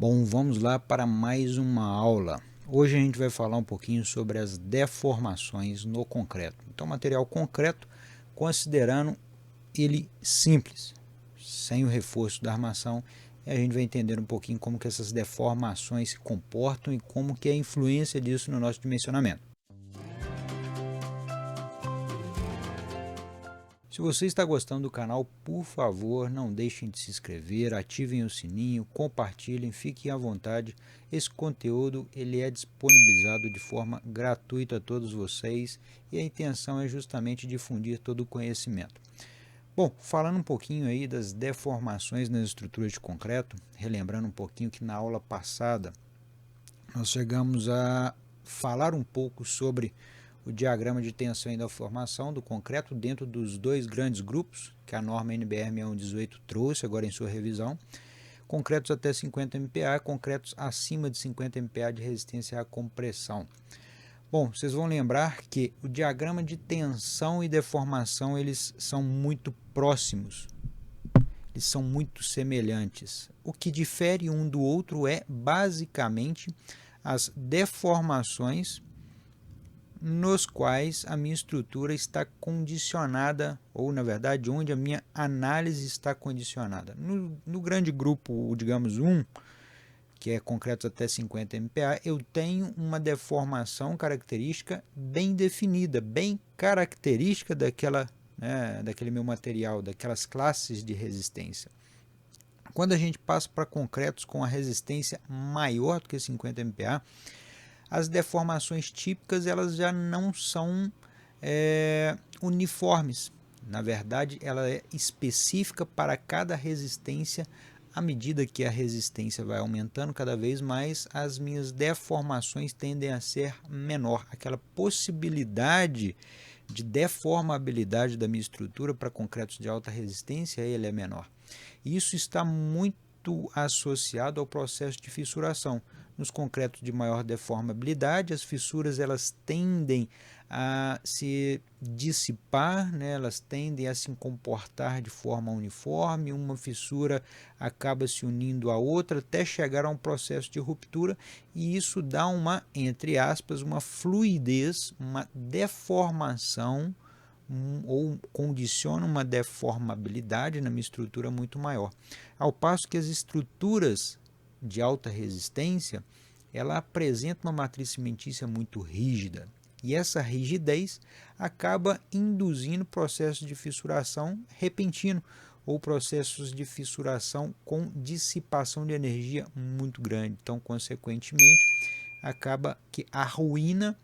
Bom, vamos lá para mais uma aula. Hoje a gente vai falar um pouquinho sobre as deformações no concreto. Então, material concreto, considerando ele simples, sem o reforço da armação, e a gente vai entender um pouquinho como que essas deformações se comportam e como que é a influência disso no nosso dimensionamento. Se você está gostando do canal, por favor, não deixem de se inscrever, ativem o sininho, compartilhem, fiquem à vontade. Esse conteúdo ele é disponibilizado de forma gratuita a todos vocês e a intenção é justamente difundir todo o conhecimento. Bom, falando um pouquinho aí das deformações nas estruturas de concreto, relembrando um pouquinho que na aula passada nós chegamos a falar um pouco sobre o diagrama de tensão e deformação do concreto dentro dos dois grandes grupos que a norma NBR 6118 trouxe agora em sua revisão, concretos até 50 MPa, concretos acima de 50 MPa de resistência à compressão. Bom, vocês vão lembrar que o diagrama de tensão e deformação eles são muito próximos, eles são muito semelhantes. O que difere um do outro é basicamente as deformações nos quais a minha estrutura está condicionada, ou na verdade onde a minha análise está condicionada. No grande grupo, digamos 1, que é concretos até 50 MPa, eu tenho uma deformação característica bem definida, bem característica daquele meu material, daquelas classes de resistência. Quando a gente passa para concretos com a resistência maior do que 50 MPa, as deformações típicas elas já não são uniformes. Na verdade, ela é específica para cada resistência. À medida que a resistência vai aumentando cada vez mais, as minhas deformações tendem a ser menor. Aquela possibilidade de deformabilidade da minha estrutura para concretos de alta resistência, ele é menor. Isso está muito associado ao processo de fissuração. Nos concretos de maior deformabilidade, as fissuras elas tendem a se dissipar, elas tendem a se comportar de forma uniforme, uma fissura acaba se unindo à outra até chegar a um processo de ruptura e isso dá uma, entre aspas, uma fluidez, uma deformação ou condiciona uma deformabilidade na minha estrutura muito maior. Ao passo que as estruturas de alta resistência, ela apresenta uma matriz cimentícia muito rígida. E essa rigidez acaba induzindo processos de fissuração repentino ou processos de fissuração com dissipação de energia muito grande. Então, consequentemente, acaba que a ruína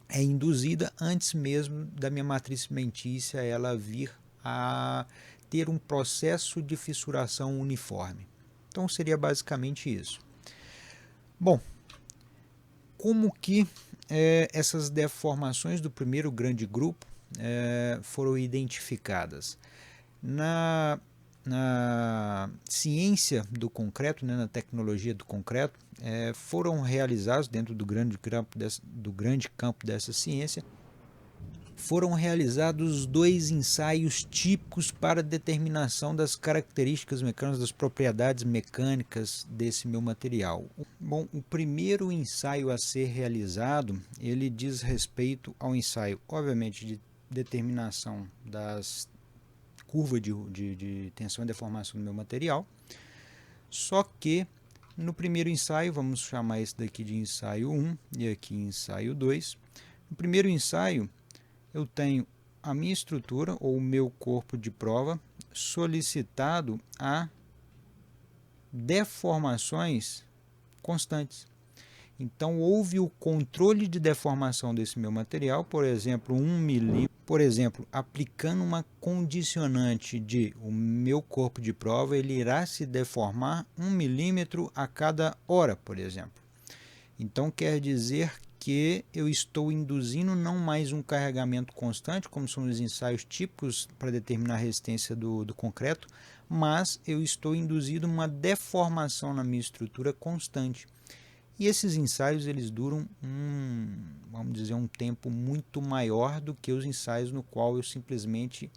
é induzida antes mesmo da minha matriz cimentícia ela vir a ter um processo de fissuração uniforme. Então seria basicamente isso. Bom, como que essas deformações do primeiro grande grupo foram identificadas? Na ciência do concreto, na tecnologia do concreto, foram realizados dentro do grande campo dessa ciência, foram realizados 2 ensaios típicos para determinação das características mecânicas, das propriedades mecânicas desse meu material. Bom, o primeiro ensaio a ser realizado, ele diz respeito ao ensaio, obviamente, de determinação das curvas de tensão e deformação do meu material, só que no primeiro ensaio, vamos chamar esse daqui de ensaio 1 e aqui ensaio 2, no primeiro ensaio, eu tenho a minha estrutura ou o meu corpo de prova solicitado a deformações constantes. Então, houve o controle de deformação desse meu material, por exemplo, 1 milímetro. Por exemplo, aplicando uma condicionante de o meu corpo de prova, ele irá se deformar 1 milímetro a cada hora, por exemplo. Então, quer dizer que eu estou induzindo não mais um carregamento constante, como são os ensaios típicos para determinar a resistência do concreto, mas eu estou induzindo uma deformação na minha estrutura constante. E esses ensaios eles duram vamos dizer, um tempo muito maior do que os ensaios no qual eu simplesmente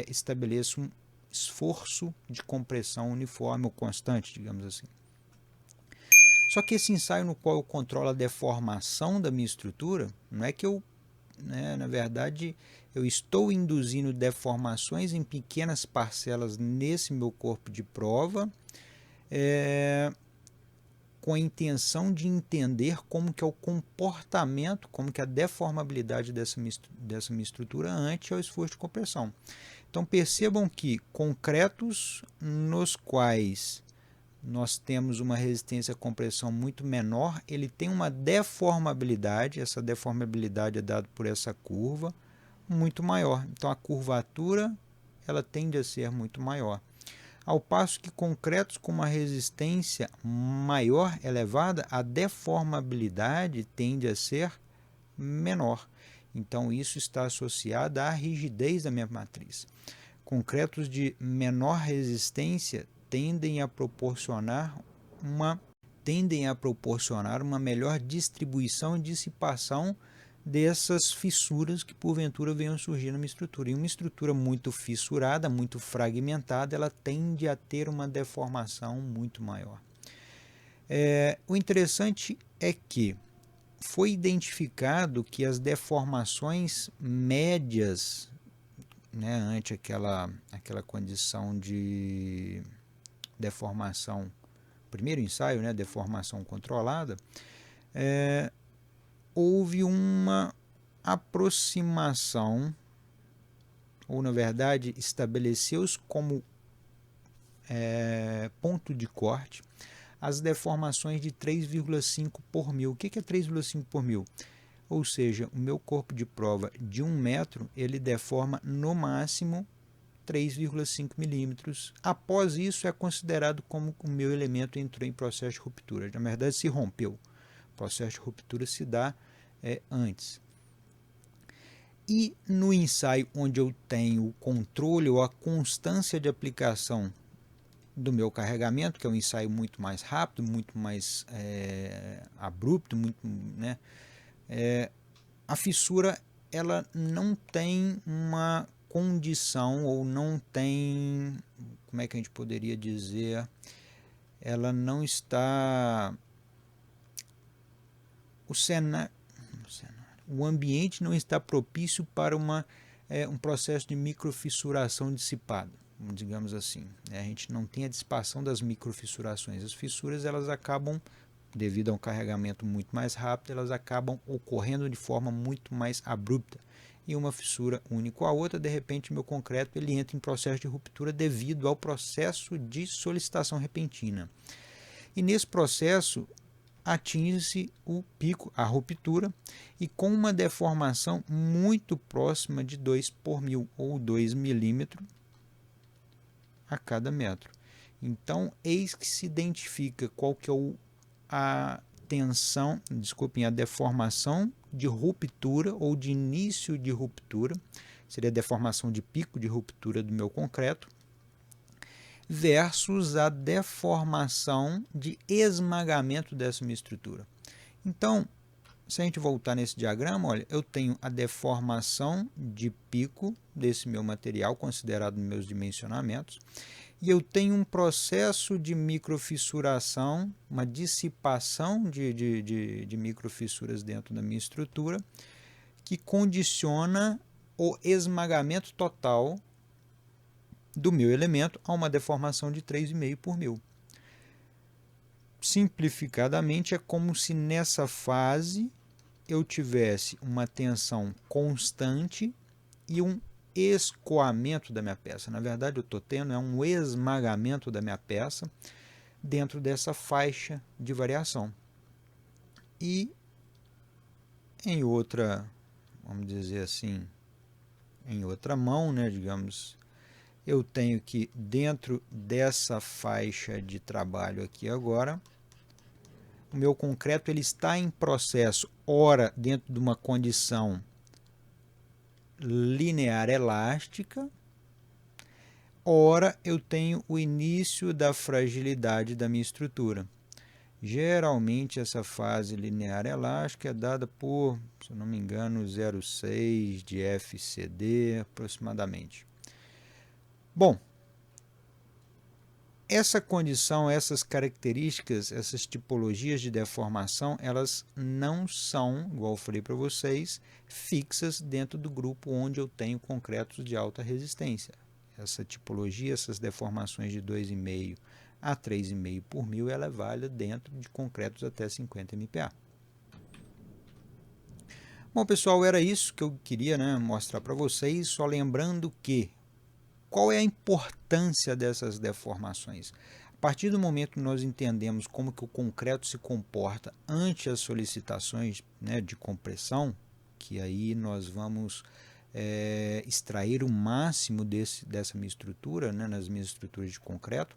estabeleço um esforço de compressão uniforme ou constante, digamos assim. Só que esse ensaio no qual eu controlo a deformação da minha estrutura, não é que eu, na verdade, eu estou induzindo deformações em pequenas parcelas nesse meu corpo de prova, com a intenção de entender como que é o comportamento, como que é a deformabilidade dessa minha estrutura ante ao esforço de compressão. Então percebam que concretos nos quais nós temos uma resistência à compressão muito menor, ele tem uma deformabilidade, essa deformabilidade é dada por essa curva, muito maior. Então a curvatura ela tende a ser muito maior. Ao passo que concretos com uma resistência maior elevada, a deformabilidade tende a ser menor. Então isso está associado à rigidez da minha matriz. Concretos de menor resistência tendem a proporcionar uma melhor distribuição e dissipação dessas fissuras que porventura venham surgir na minha estrutura. E uma estrutura muito fissurada, muito fragmentada, ela tende a ter uma deformação muito maior. O interessante é que foi identificado que as deformações médias, ante aquela condição de deformação, primeiro ensaio, deformação controlada, houve uma aproximação, ou na verdade estabeleceu-se como ponto de corte as deformações de 3,5 por mil. O que é 3,5 por mil? Ou seja, o meu corpo de prova de 1 metro, ele deforma no máximo 3,5 milímetros. Após isso, é considerado como o meu elemento entrou em processo de ruptura. Na verdade, se rompeu. O processo de ruptura se dá antes. E no ensaio onde eu tenho o controle ou a constância de aplicação do meu carregamento, que é um ensaio muito mais rápido, muito mais abrupto, a fissura ela não tem uma condição, ou não tem, como é que a gente poderia dizer, ela não está, o ambiente não está propício para um processo de microfissuração dissipada, digamos assim. A gente não tem a dissipação das microfissurações. As fissuras elas acabam, devido a um carregamento muito mais rápido, elas acabam ocorrendo de forma muito mais abrupta. E uma fissura une com a outra, de repente meu concreto ele entra em processo de ruptura devido ao processo de solicitação repentina. E nesse processo atinge-se o pico, a ruptura, e com uma deformação muito próxima de 2 por mil, ou 2 milímetros a cada metro. Então, eis que se identifica qual que é a deformação de ruptura ou de início de ruptura, seria a deformação de pico de ruptura do meu concreto, versus a deformação de esmagamento dessa minha estrutura. Então, se a gente voltar nesse diagrama, olha, eu tenho a deformação de pico desse meu material, considerado nos meus dimensionamentos, e eu tenho um processo de microfissuração, uma dissipação de microfissuras dentro da minha estrutura, que condiciona o esmagamento total do meu elemento a uma deformação de 3,5 por mil. Simplificadamente, é como se nessa fase eu tivesse uma tensão constante e um escoamento da minha peça. Na verdade, eu estou tendo um esmagamento da minha peça dentro dessa faixa de variação. E em outra, vamos dizer assim, em outra mão, digamos, eu tenho que dentro dessa faixa de trabalho aqui agora, o meu concreto ele está em processo, ora dentro de uma condição linear elástica, ora eu tenho o início da fragilidade da minha estrutura. Geralmente essa fase linear elástica é dada por, se eu não me engano, 0,6 de FCD aproximadamente. Bom, essa condição, essas características, essas tipologias de deformação, elas não são, igual eu falei para vocês, fixas dentro do grupo onde eu tenho concretos de alta resistência. Essa tipologia, essas deformações de 2,5 a 3,5 por mil, ela é válida dentro de concretos até 50 MPa. Bom, pessoal, era isso que eu queria, mostrar para vocês, só lembrando que qual é a importância dessas deformações? A partir do momento que nós entendemos como que o concreto se comporta ante as solicitações, de compressão, que aí nós vamos extrair o máximo dessa minha estrutura, nas minhas estruturas de concreto,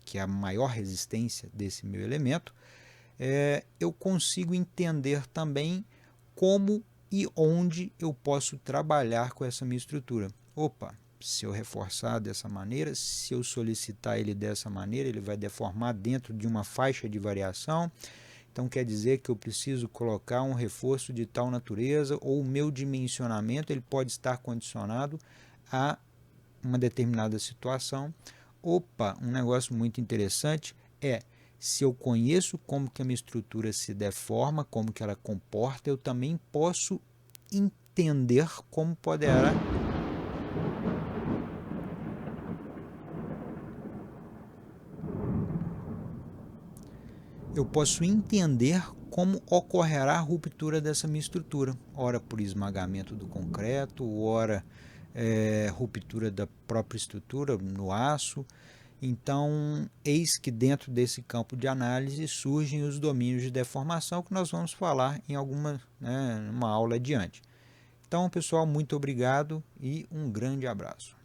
que é a maior resistência desse meu elemento, eu consigo entender também como e onde eu posso trabalhar com essa minha estrutura. Opa, se eu reforçar dessa maneira, se eu solicitar ele dessa maneira, ele vai deformar dentro de uma faixa de variação. Então quer dizer que eu preciso colocar um reforço de tal natureza, ou o meu dimensionamento ele pode estar condicionado a uma determinada situação. Opa, um negócio muito interessante é, se eu conheço como que a minha estrutura se deforma, como que ela comporta, eu também posso entender como poderá como ocorrerá a ruptura dessa minha estrutura, ora por esmagamento do concreto, ora ruptura da própria estrutura no aço. Então, eis que dentro desse campo de análise surgem os domínios de deformação, que nós vamos falar em uma aula adiante. Então, pessoal, muito obrigado e um grande abraço.